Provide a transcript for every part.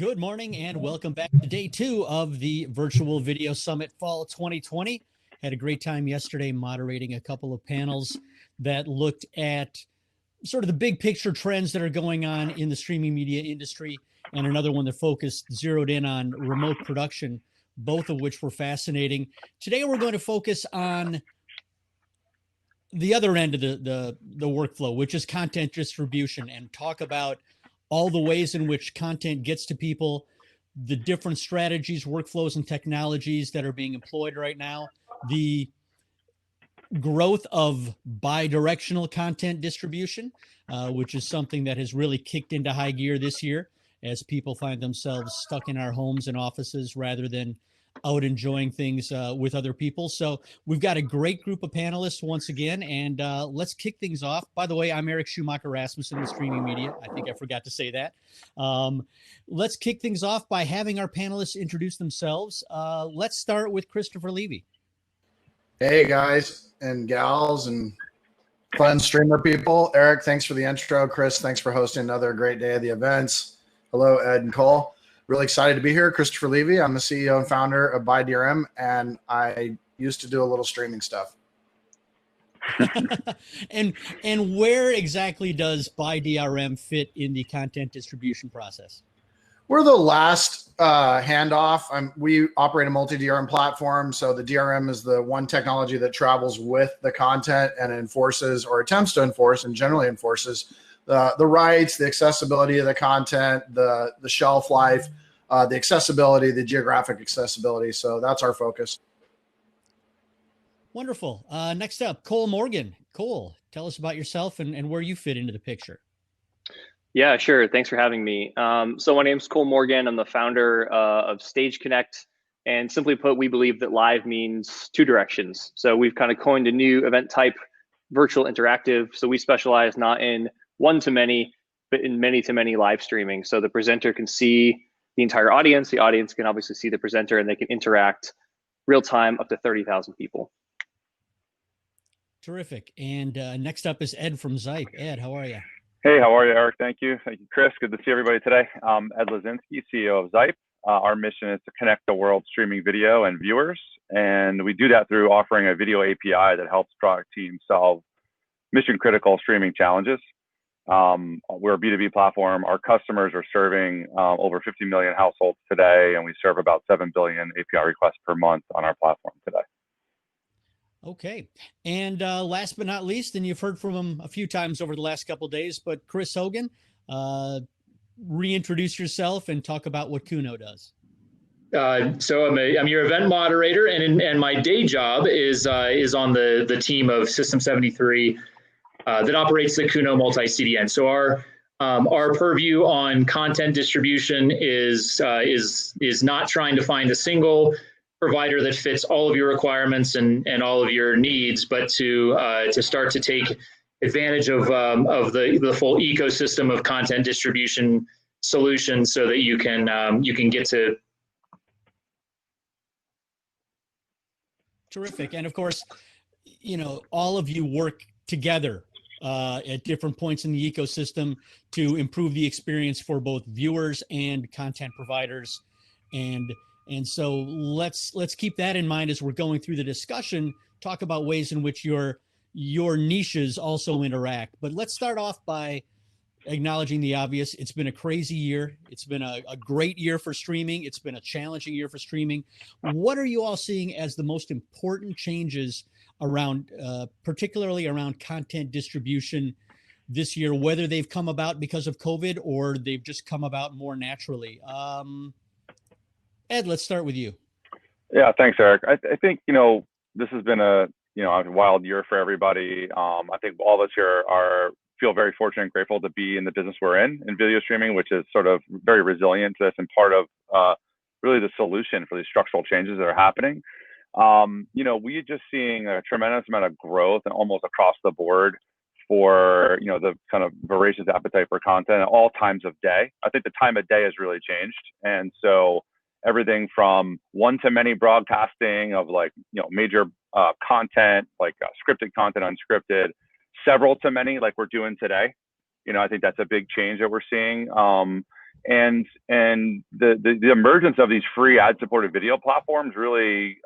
Good morning and welcome back to day 2 of the Virtual Video Summit Fall 2020. Had a great time yesterday moderating a couple of panels that looked at sort of the big picture trends that are going on in the streaming media industry, and another one that zeroed in on remote production, both of which were fascinating. Today we're going to focus on the other end of the workflow, which is content distribution, and talk about all the ways in which content gets to people, the different strategies, workflows, and technologies that are being employed right now, the growth of bi-directional content distribution, which is something that has really kicked into high gear this year as people find themselves stuck in our homes and offices rather than out enjoying things with other people. So we've got a great group of panelists once again, and let's kick things off. By the way, I'm Eric Schumacher Rasmussen with Streaming Media. I think I forgot to say that. Let's kick things off by having our panelists introduce themselves. Let's start with Christopher Levy. Hey guys and gals and fun streamer people. Eric, thanks for the intro. Chris, thanks for hosting another great day of the events. Hello, Ed and Cole. Really excited to be here. Christopher Levy. I'm the CEO and founder of BuyDRM, and I used to do a little streaming stuff. and where exactly does BuyDRM fit in the content distribution process? We're the last handoff. We operate a multi-DRM platform, so the DRM is the one technology that travels with the content and enforces, or attempts to enforce, and generally enforces the rights, the accessibility of the content, the shelf life, the accessibility, the geographic accessibility. So that's our focus. Wonderful. Next up, Cole Morgan. Cole, tell us about yourself and where you fit into the picture. Yeah, sure. Thanks for having me. So my name's Cole Morgan. I'm the founder of StageConnect. And simply put, we believe that live means two directions. So we've kind of coined a new event type, virtual interactive. So we specialize not in one-to-many, but in many-to-many live streaming. So the presenter can see the entire audience. The audience can obviously see the presenter, and they can interact real time up to 30,000 people. Terrific. And next up is Ed from Zype. Ed, how are you? Hey, how are you, Eric? Thank you. Thank you, Chris. Good to see everybody today. Ed Lizinski, CEO of Zype. Our mission is to connect the world's streaming video and viewers. And we do that through offering a video API that helps product teams solve mission critical streaming challenges. We're a B2B platform. Our customers are serving over 50 million households today, and we serve about 7 billion API requests per month on our platform today. Okay. And last but not least, and you've heard from him a few times over the last couple of days, but Chris Hogan, reintroduce yourself and talk about what KUNO does. So I'm your event moderator, and my day job is on the team of System 73 that operates the KUNO multi-CDN. So our purview on content distribution is not trying to find a single provider that fits all of your requirements and all of your needs, but to start to take advantage of the full ecosystem of content distribution solutions, so that you can get to. Terrific. And of course, all of you work together at different points in the ecosystem to improve the experience for both viewers and content providers. And so let's keep that in mind as we're going through the discussion, talk about ways in which your niches also interact. But let's start off by acknowledging the obvious. It's been a crazy year. It's been a great year for streaming. It's been a challenging year for streaming. What are you all seeing as the most important changes around, particularly around content distribution this year, whether they've come about because of COVID or they've just come about more naturally? Ed, let's start with you. Yeah, thanks, Eric. I think, this has been a wild year for everybody. I think all of us here feel very fortunate and grateful to be in the business we're in video streaming, which is sort of very resilient to this and part of really the solution for these structural changes that are happening. We're just seeing a tremendous amount of growth and almost across the board for, the kind of voracious appetite for content at all times of day. I think the time of day has really changed. And so everything from one-to-many broadcasting of major content, scripted content, unscripted, several to many like we're doing today. I think that's a big change that we're seeing. And the emergence of these free ad-supported video platforms really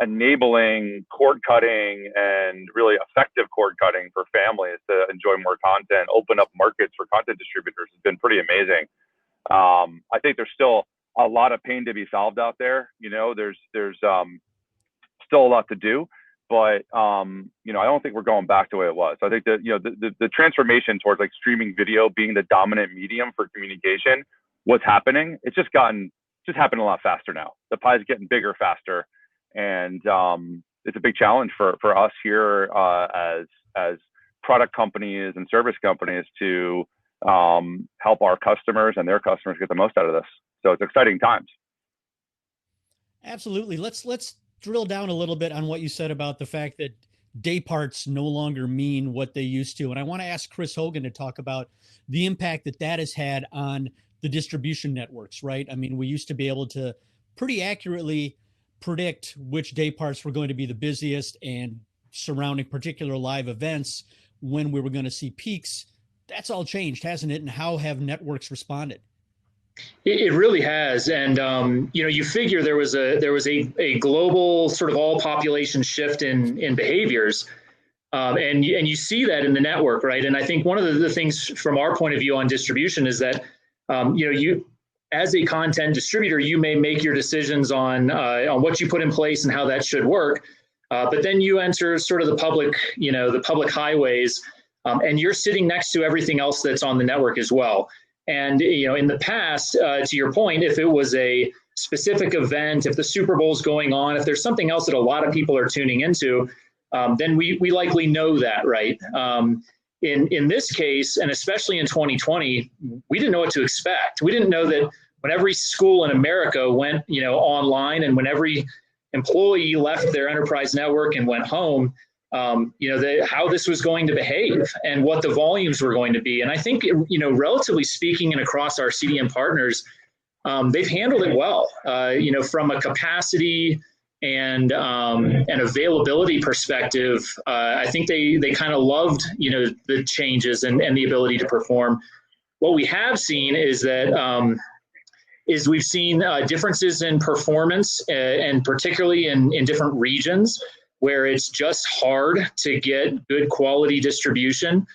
enabling cord cutting and really effective cord cutting for families to enjoy more content, open up markets for content distributors has been pretty amazing. I think there's still a lot of pain to be solved out there. You know, there's still a lot to do, but you know, I don't think we're going back to the way it was. So I think that, you know, the transformation towards like streaming video being the dominant medium for communication was happening. It's just happening a lot faster now. The pie is getting bigger faster, and it's a big challenge for us here as product companies and service companies to help our customers and their customers get the most out of this. So it's exciting times. Absolutely. Let's drill down a little bit on what you said about the fact that day parts no longer mean what they used to. And I want to ask Chris Hogan to talk about the impact that has had on the distribution networks, right? I mean, we used to be able to pretty accurately predict which day parts were going to be the busiest and surrounding particular live events when we were going to see peaks. That's all changed, hasn't it? And how have networks responded? It really has, and you know, you figure there was a global sort of all population shift in behaviors, and you see that in the network, right? And I think one of the things from our point of view on distribution is that you know, you as a content distributor, you may make your decisions on what you put in place and how that should work, but then you enter sort of the public highways, and you're sitting next to everything else that's on the network as well. And, you know, in the past, to your point, if it was a specific event, if the Super Bowl's going on, if there's something else that a lot of people are tuning into, then we likely know that, right? In this case, and especially in 2020, we didn't know what to expect. We didn't know that when every school in America went, you know, online, and when every employee left their enterprise network and went home, you know, how this was going to behave and what the volumes were going to be. And I think, you know, relatively speaking, and across our CDN partners, they've handled it well, you know, from a capacity and an availability perspective. I think they kind of loved, you know, the changes and the ability to perform. What we have seen is that we've seen differences in performance, and particularly in different regions, where it's just hard to get good quality distribution.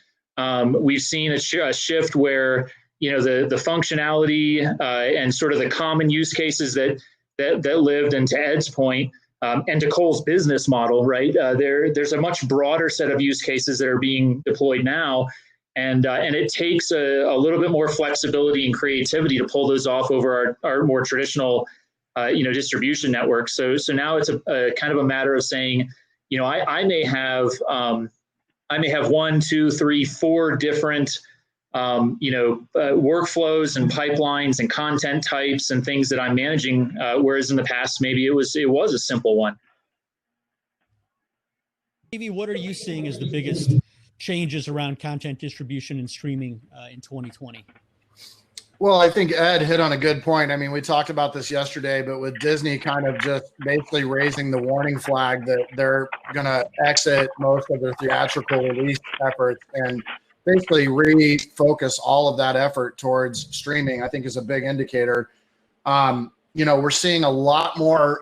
We've seen a shift where, you know, the functionality and sort of the common use cases that lived, and to Ed's point, and to Cole's business model, right? There's a much broader set of use cases that are being deployed now, and it takes a little bit more flexibility and creativity to pull those off over our more traditional you know, distribution network. So now it's a kind of a matter of saying, you know, I may have 1, 2, 3, 4 different you know, workflows and pipelines and content types and things that I'm managing, whereas in the past maybe it was a simple one. Levy, what are you seeing as the biggest changes around content distribution and streaming in 2020? Well, I think Ed hit on a good point. I mean, we talked about this yesterday, but with Disney kind of just basically raising the warning flag that they're going to exit most of their theatrical release efforts and basically refocus all of that effort towards streaming, I think is a big indicator. You know, we're seeing a lot more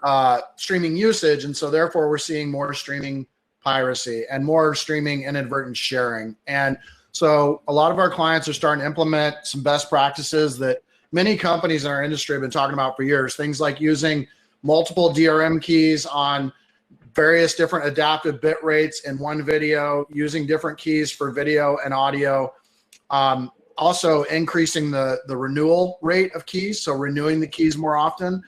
streaming usage, and so therefore we're seeing more streaming piracy and more streaming inadvertent sharing. And so a lot of our clients are starting to implement some best practices that many companies in our industry have been talking about for years. Things like using multiple DRM keys on various different adaptive bit rates in one video, using different keys for video and audio. Also increasing the renewal rate of keys, so renewing the keys more often.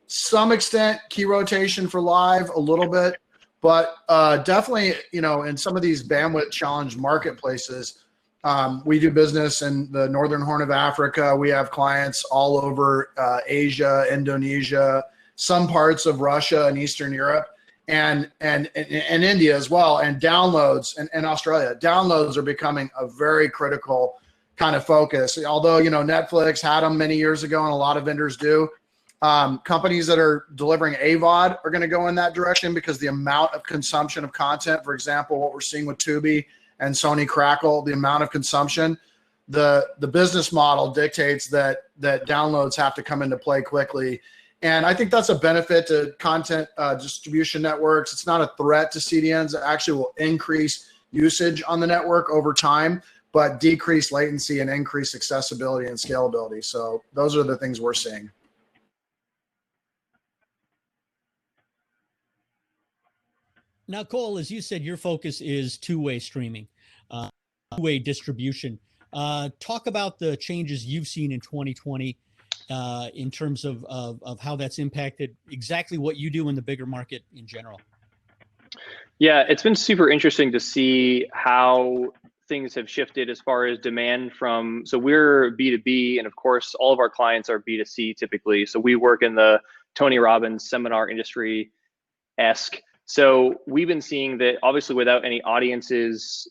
Some extent key rotation for live, a little bit. But definitely, you know, in some of these bandwidth challenged marketplaces, we do business in the Northern Horn of Africa. We have clients all over Asia, Indonesia, some parts of Russia and Eastern Europe, and India as well, and downloads and Australia. Downloads are becoming a very critical kind of focus. Although, you know, Netflix had them many years ago, and a lot of vendors do. Companies that are delivering AVOD are going to go in that direction because the amount of consumption of content, for example, what we're seeing with Tubi and Sony Crackle, the amount of consumption, the business model dictates that downloads have to come into play quickly. And I think that's a benefit to content distribution networks. It's not a threat to CDNs. It actually will increase usage on the network over time, but decrease latency and increase accessibility and scalability. So those are the things we're seeing. Now, Cole, as you said, your focus is two-way streaming, two-way distribution. Talk about the changes you've seen in 2020 in terms of how that's impacted exactly what you do in the bigger market in general. Yeah, it's been super interesting to see how things have shifted as far as demand from, so we're B2B, and of course, all of our clients are B2C typically. So we work in the Tony Robbins seminar industry-esque. So we've been seeing that obviously without any audiences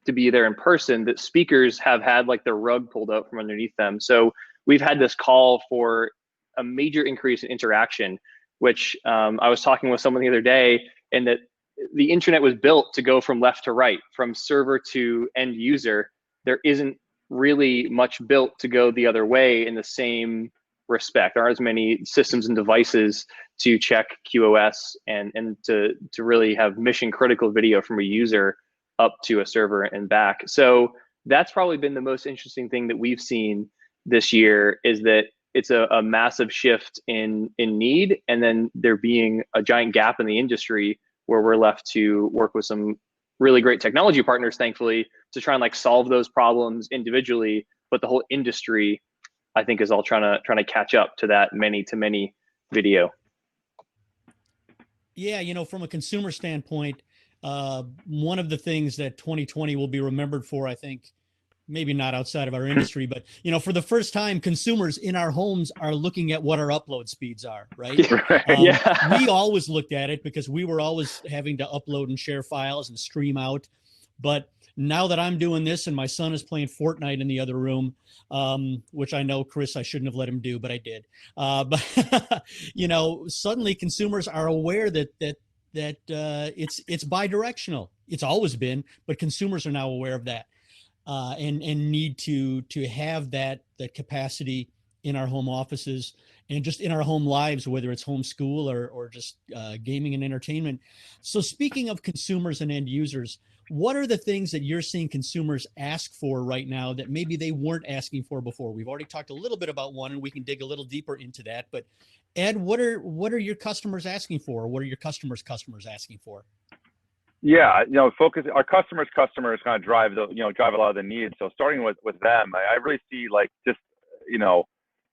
to be there in person, that speakers have had like the rug pulled out from underneath them. So we've had this call for a major increase in interaction, which I was talking with someone the other day, and that the internet was built to go from left to right, from server to end user. There isn't really much built to go the other way in the same respect. There aren't as many systems and devices to check QoS and to really have mission critical video from a user up to a server and back. So that's probably been the most interesting thing that we've seen this year, is that it's a massive shift in need, and then there being a giant gap in the industry where we're left to work with some really great technology partners, thankfully, to try and like solve those problems individually. But the whole industry, I think, is all trying to catch up to that many-to-many video. Yeah, you know, from a consumer standpoint, one of the things that 2020 will be remembered for, I think, maybe not outside of our industry, but, you know, for the first time, consumers in our homes are looking at what our upload speeds are, right? Yeah. We always looked at it because we were always having to upload and share files and stream out. But now that I'm doing this and my son is playing Fortnite in the other room, which I know, Chris, I shouldn't have let him do, but I did. But, you know, suddenly consumers are aware that it's bi-directional. It's always been, but consumers are now aware of that. And need to have that capacity in our home offices and just in our home lives, whether it's homeschool or just gaming and entertainment. So speaking of consumers and end users, what are the things that you're seeing consumers ask for right now that maybe they weren't asking for before? We've already talked a little bit about one, and we can dig a little deeper into that. But Ed, what are your customers asking for? What are your customers asking for? Yeah, you know, our customers kind of drive a lot of the needs. So starting with them, I really see like just, you know,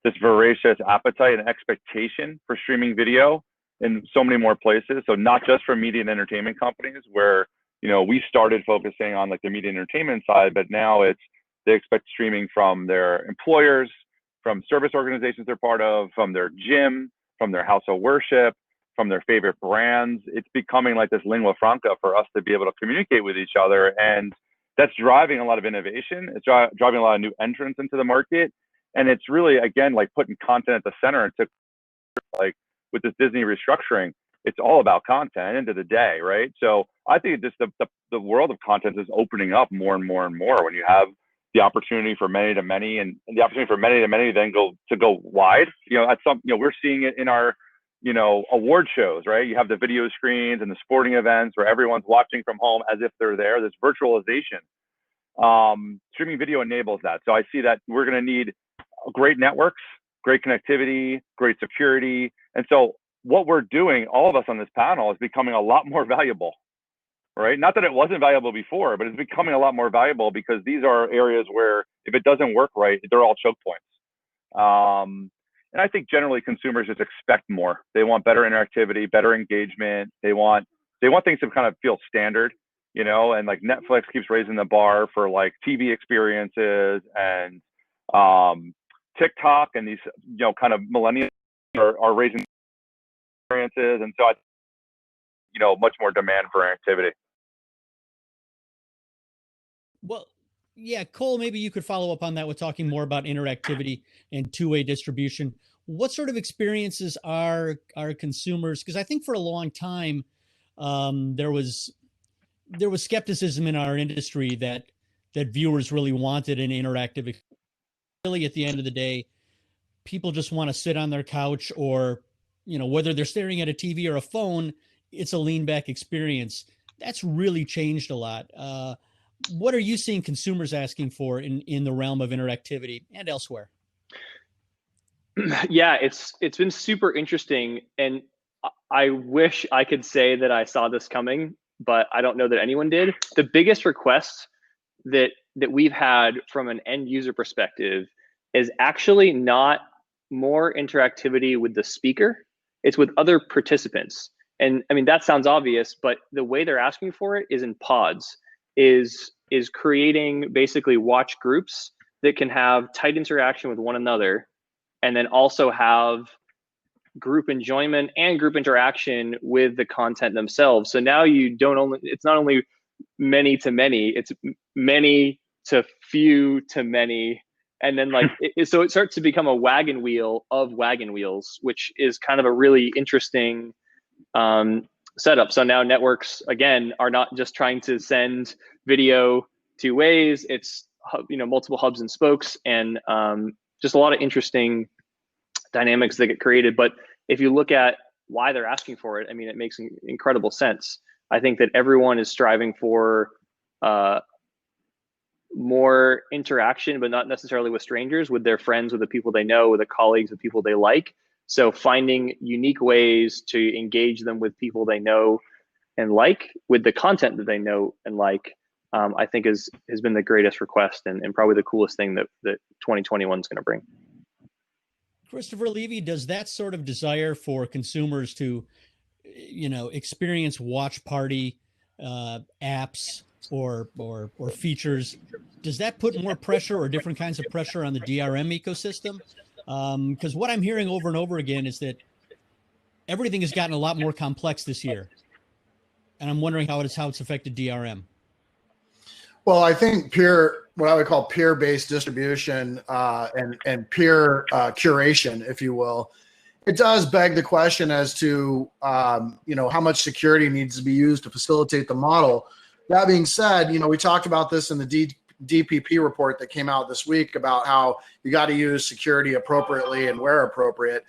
this voracious appetite and expectation for streaming video in so many more places. So not just for media and entertainment companies, where, you know, we started focusing on like the media and entertainment side, but now they expect streaming from their employers, from service organizations they're part of, from their gym, from their house of worship, from their favorite brands. It's becoming like this lingua franca for us to be able to communicate with each other. And that's driving a lot of innovation. It's driving a lot of new entrants into the market. And it's really, again, like putting content at the center. And like with this Disney restructuring, it's all about content end of the day, right? So I think just the world of content is opening up more and more and more when you have the opportunity for many to many, and the opportunity for many to many then go wide. You know, we're seeing it in our, you know, award shows, right? You have the video screens and the sporting events where everyone's watching from home as if they're there. This virtualization. Streaming video enables that. So I see that we're going to need great networks, great connectivity, great security. And so what we're doing, all of us on this panel, is becoming a lot more valuable, right? Not that it wasn't valuable before, but it's becoming a lot more valuable because these are areas where if it doesn't work right, they're all choke points. And I think generally consumers just expect more. They want better interactivity, better engagement. They want things to kind of feel standard, you know, and like Netflix keeps raising the bar for like TV experiences, and TikTok and these, you know, kind of millennials are raising experiences. And so you know, much more demand for activity. Well, yeah, Cole, maybe you could follow up on that with talking more about interactivity and two-way distribution. What sort of experiences are consumers? Because I think for a long time, there was skepticism in our industry that that viewers really wanted an interactive experience. Really, at the end of the day, people just want to sit on their couch, or, you know, whether they're staring at a TV or a phone, it's a lean back experience. That's really changed a lot. What are you seeing consumers asking for in the realm of interactivity and elsewhere? Yeah, it's been super interesting, and I wish I could say that I saw this coming, but I don't know that anyone did. The biggest request that we've had from an end user perspective is actually not more interactivity with the speaker, it's with other participants. And I mean, that sounds obvious, but the way they're asking for it is in pods, is creating basically watch groups that can have tight interaction with one another, and then also have group enjoyment and group interaction with the content themselves. So now it's not only many to many, it's many to few to many. And then so it starts to become a wagon wheel of wagon wheels, which is kind of a really interesting setup. So now networks, again, are not just trying to send video two ways. It's, you know, multiple hubs and spokes, and just a lot of interesting dynamics that get created. But if you look at why they're asking for it, I mean, it makes incredible sense. I think that everyone is striving for more interaction, but not necessarily with strangers, with their friends, with the people they know, with the colleagues, with people they like. So finding unique ways to engage them with people they know and like, with the content that they know and like, I think has been the greatest request, and probably the coolest thing that 2021 is going to bring. Christopher Levy, does that sort of desire for consumers to, you know, experience watch party apps or features, does that put more pressure or different kinds of pressure on the DRM ecosystem? Because what I'm hearing over and over again is that everything has gotten a lot more complex this year, and I'm wondering how it's affected DRM. Well, I think what I would call peer-based distribution and peer curation, if you will, it does beg the question as to you know, how much security needs to be used to facilitate the model. That being said, you know, we talked about this in the DPP report that came out this week about how you got to use security appropriately and where appropriate.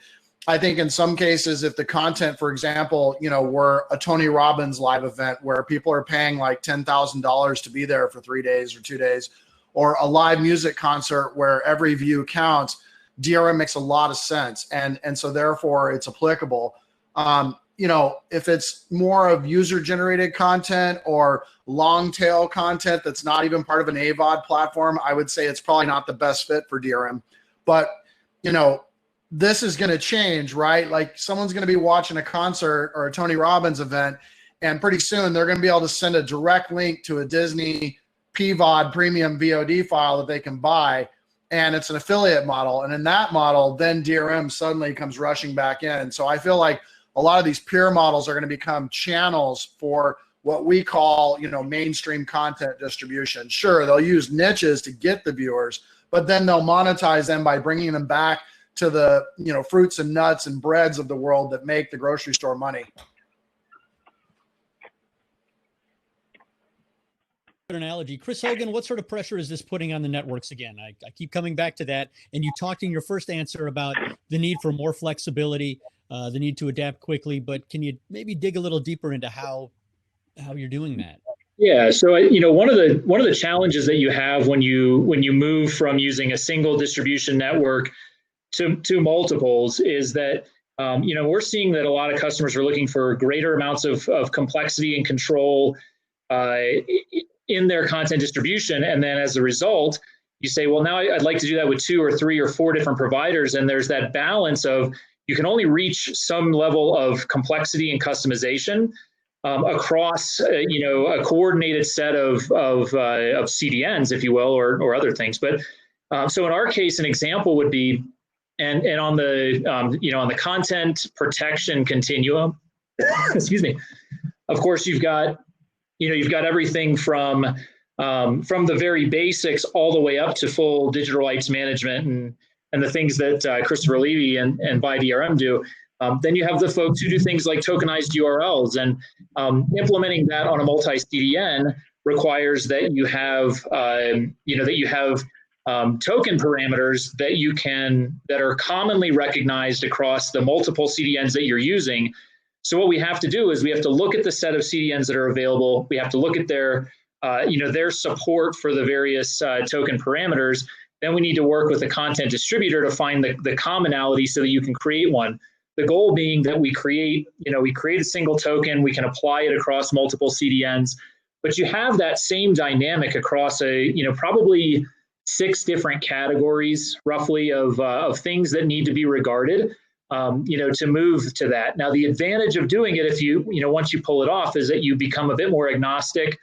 I think in some cases, if the content, for example, you know, were a Tony Robbins live event where people are paying like $10,000 to be there for 3 days or 2 days, or a live music concert where every view counts, DRM makes a lot of sense. And so therefore it's applicable. You know, if it's more of user-generated content or long-tail content that's not even part of an AVOD platform, I would say it's probably not the best fit for DRM. But, you know, this is going to change, right? Like, someone's going to be watching a concert or a Tony Robbins event, and pretty soon they're going to be able to send a direct link to a Disney PVOD premium VOD file that they can buy, and it's an affiliate model. And in that model, then DRM suddenly comes rushing back in. And so I feel like a lot of these peer models are going to become channels for what we call, you know, mainstream content distribution. Sure, they'll use niches to get the viewers, but then they'll monetize them by bringing them back to the, you know, fruits and nuts and breads of the world that make the grocery store money. Good analogy. Chris Hogan, what sort of pressure is this putting on the networks again? I keep coming back to that. And you talked in your first answer about the need for more flexibility, the need to adapt quickly, but can you maybe dig a little deeper into how you're doing that? Yeah, so you know, one of the challenges that you have when you move from using a single distribution network to multiples is that you know, we're seeing that a lot of customers are looking for greater amounts of complexity and control in their content distribution, and then as a result, you say, well, now I'd like to do that with 2 or 3 or 4 different providers, and there's that balance of you can only reach some level of complexity and customization across you know, a coordinated set of CDNs, if you will, or other things. But so in our case, an example would be, and on the you know, on the content protection continuum, excuse me, of course you've got everything from the very basics all the way up to full digital rights management and the things that Christopher Levy and BuyDRM do. Then you have the folks who do things like tokenized URLs, and implementing that on a multi-CDN requires that you have, token parameters that are commonly recognized across the multiple CDNs that you're using. So what we have to do is we have to look at the set of CDNs that are available. We have to look at their support for the various token parameters. Then we need to work with the content distributor to find the commonality so that you can create one. The goal being that we create a single token, we can apply it across multiple CDNs, but you have that same dynamic across probably 6 different categories roughly of things that need to be regarded, to move to that. Now, the advantage of doing it, once you pull it off, is that you become a bit more agnostic.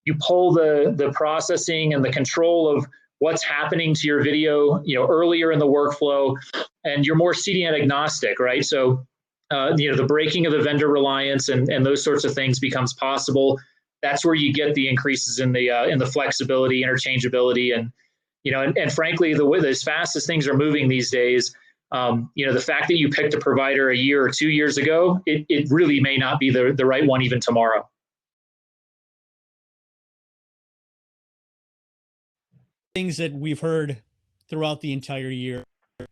You pull the processing and the control of what's happening to your video, earlier in the workflow, and you're more CDN agnostic, right? So, the breaking of the vendor reliance and those sorts of things becomes possible. That's where you get the increases in the flexibility, interchangeability, and frankly, as fast as things are moving these days, the fact that you picked a provider a year or 2 years ago, it really may not be the right one even tomorrow. Things that we've heard throughout the entire year,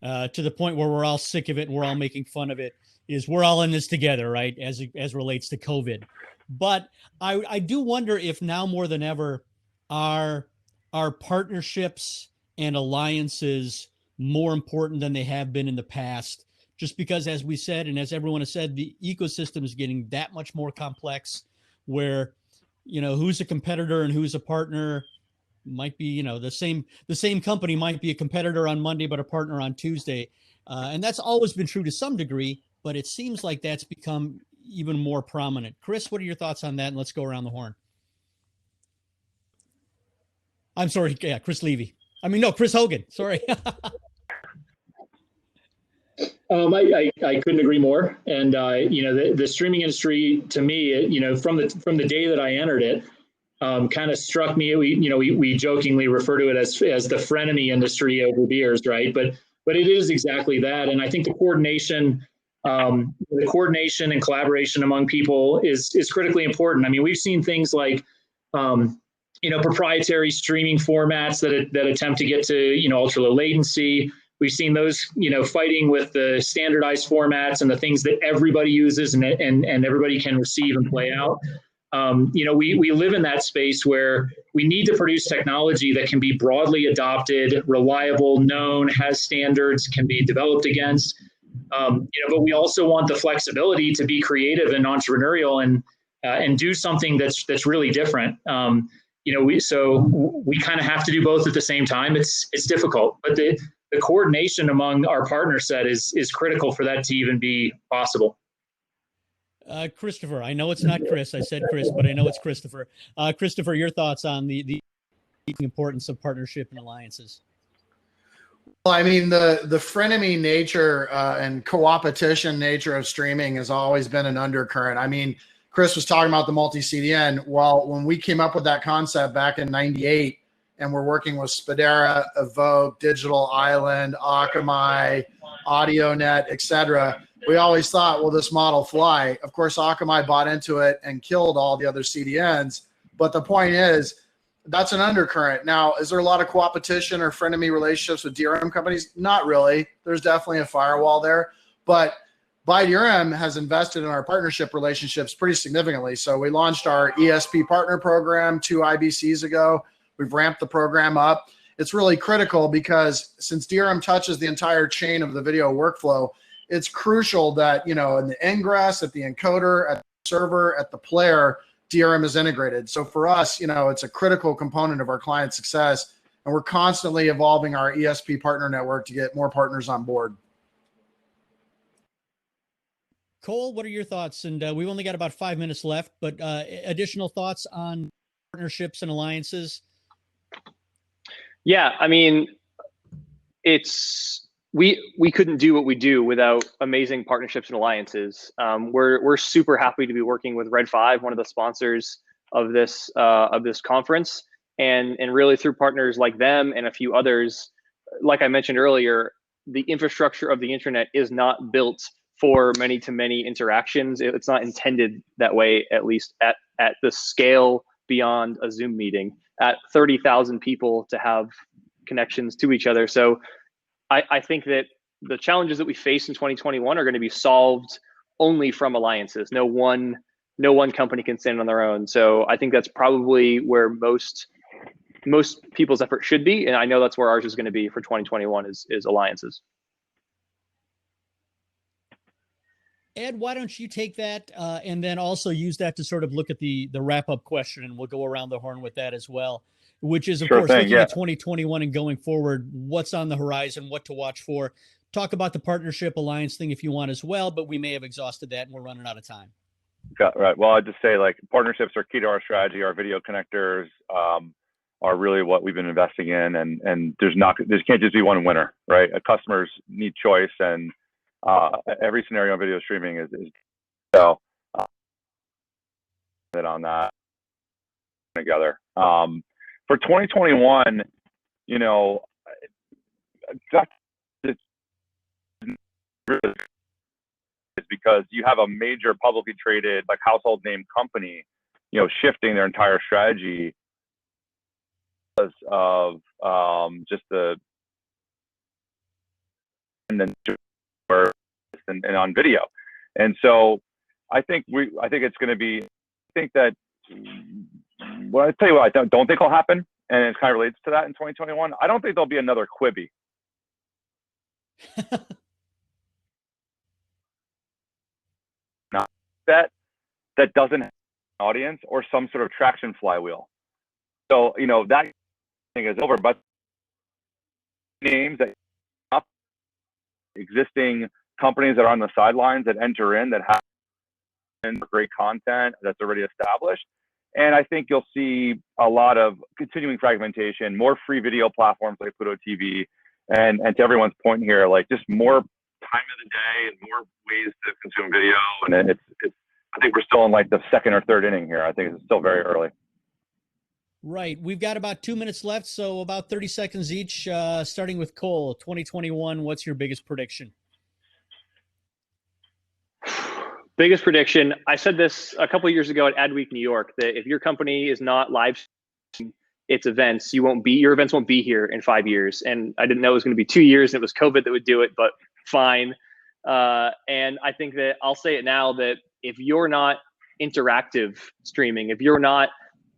to the point where we're all sick of it and we're all making fun of it, is we're all in this together, right? As relates to COVID. But I do wonder if now more than ever are partnerships and alliances more important than they have been in the past, just because, as we said, and as everyone has said, the ecosystem is getting that much more complex, where, who's a competitor and who's a partner might be, the same company might be a competitor on Monday, but a partner on Tuesday. And that's always been true to some degree, but it seems like that's become even more prominent. Chris, what are your thoughts on that? And let's go around the horn. I'm sorry. Yeah, Chris Levy. Chris Hogan. Sorry. I couldn't agree more. And, the streaming industry, to me, from the day that I entered it, kind of struck me. We jokingly refer to it as the frenemy industry over beers, right? But it is exactly that. And I think the coordination and collaboration among people is critically important. We've seen things like, proprietary streaming formats that attempt to get to, ultra low latency. We've seen those, fighting with the standardized formats and the things that everybody uses and everybody can receive and play out. We live in that space where we need to produce technology that can be broadly adopted, reliable, known, has standards, can be developed against. But we also want the flexibility to be creative and entrepreneurial and do something that's really different. We kind of have to do both at the same time. It's difficult, but the coordination among our partner set is critical for that to even be possible. Christopher, I know it's not Chris. I said Chris, but I know it's Christopher. Christopher, your thoughts on the importance of partnership and alliances? Well, the frenemy nature and co-opetition nature of streaming has always been an undercurrent. Chris was talking about the multi-CDN. Well, when we came up with that concept back in '98, and we're working with Spadera, Evoke, Digital Island, Akamai, AudioNet, etc., we always thought, will this model fly? Of course, Akamai bought into it and killed all the other CDNs. But the point is, that's an undercurrent. Now, is there a lot of co-opetition or frenemy relationships with DRM companies? Not really. There's definitely a firewall there. But BuyDRM has invested in our partnership relationships pretty significantly. So we launched our ESP partner program 2 IBCs ago. We've ramped the program up. It's really critical because since DRM touches the entire chain of the video workflow, it's crucial that, in the ingress, at the encoder, at the server, at the player, DRM is integrated. So for us, it's a critical component of our client success, and we're constantly evolving our ESP partner network to get more partners on board. Cole, what are your thoughts? And we've only got about 5 minutes left, but additional thoughts on partnerships and alliances? Yeah, we couldn't do what we do without amazing partnerships and alliances. We're super happy to be working with Red 5, one of the sponsors of this conference, and really through partners like them and a few others. Like I mentioned earlier, the infrastructure of the internet is not built for many-to-many interactions. It's not intended that way, at least at the scale beyond a Zoom meeting at 30,000 people to have connections to each other. So I think that the challenges that we face in 2021 are going to be solved only from alliances. No one company can stand on their own. So I think that's probably where most people's effort should be. And I know that's where ours is going to be for 2021 is alliances. Ed, why don't you take that and then also use that to sort of look at the wrap-up question, and we'll go around the horn with that as well, which is, of course, looking at 2021 and going forward, what's on the horizon, what to watch for. Talk about the partnership alliance thing if you want as well, but we may have exhausted that and we're running out of time. Right. Well, I'd just say, like, partnerships are key to our strategy. Our video connectors are really what we've been investing in, and there can't just be one winner, right? Customers need choice, and every scenario in video streaming is so on that together. For 2021, you know, that's because you have a major publicly traded, like, household name company, you know, shifting their entire strategy because of just the and on video. And so I think it's going to be, I think that, well, I tell you what, I don't think will happen, and it kind of relates to that in 2021. I don't think there'll be another Quibi. Not that doesn't have an audience or some sort of traction flywheel. So, you know, that thing is over, but names that up existing companies that are on the sidelines that enter in, that have great content that's already established. And I think you'll see a lot of continuing fragmentation, more free video platforms like KUNO TV, and to everyone's point here, like, just more time of the day and more ways to consume video. And it's I think we're still in, like, the second or third inning here. I think it's still very early. Right. We've got about 2 minutes left, so about 30 seconds each, starting with Cole. 2021, what's your biggest prediction? Biggest prediction. I said this a couple of years ago at Adweek New York, that if your company is not live streaming its events, your events won't be here in 5 years. And I didn't know it was going to be 2 years, and it was COVID that would do it, but fine. And I think that I'll say it now, that if you're not interactive streaming, if you're not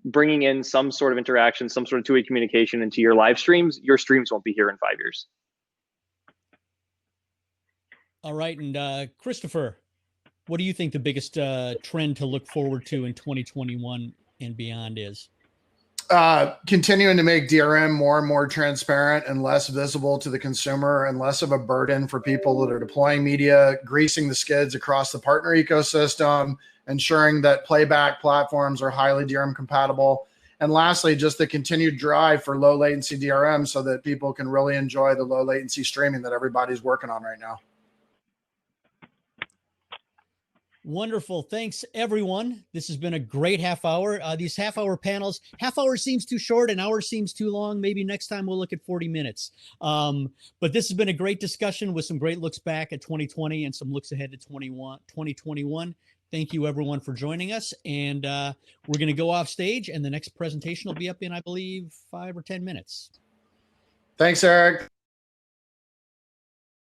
bringing in some sort of interaction, some sort of two-way communication into your live streams, your streams won't be here in 5 years. All right. And Christopher, what do you think the biggest trend to look forward to in 2021 and beyond is? Continuing to make DRM more and more transparent and less visible to the consumer, and less of a burden for people that are deploying media, greasing the skids across the partner ecosystem, ensuring that playback platforms are highly DRM compatible. And lastly, just the continued drive for low latency DRM so that people can really enjoy the low latency streaming that everybody's working on right now. Wonderful. Thanks, everyone. This has been a great half hour. These half-hour panels, half hour seems too short, an hour seems too long. Maybe next time we'll look at 40 minutes. But this has been a great discussion with some great looks back at 2020 and some looks ahead to 2021. Thank you, everyone, for joining us. And we're going to go off stage, and the next presentation will be up in, I believe, 5 or 10 minutes. Thanks, Eric.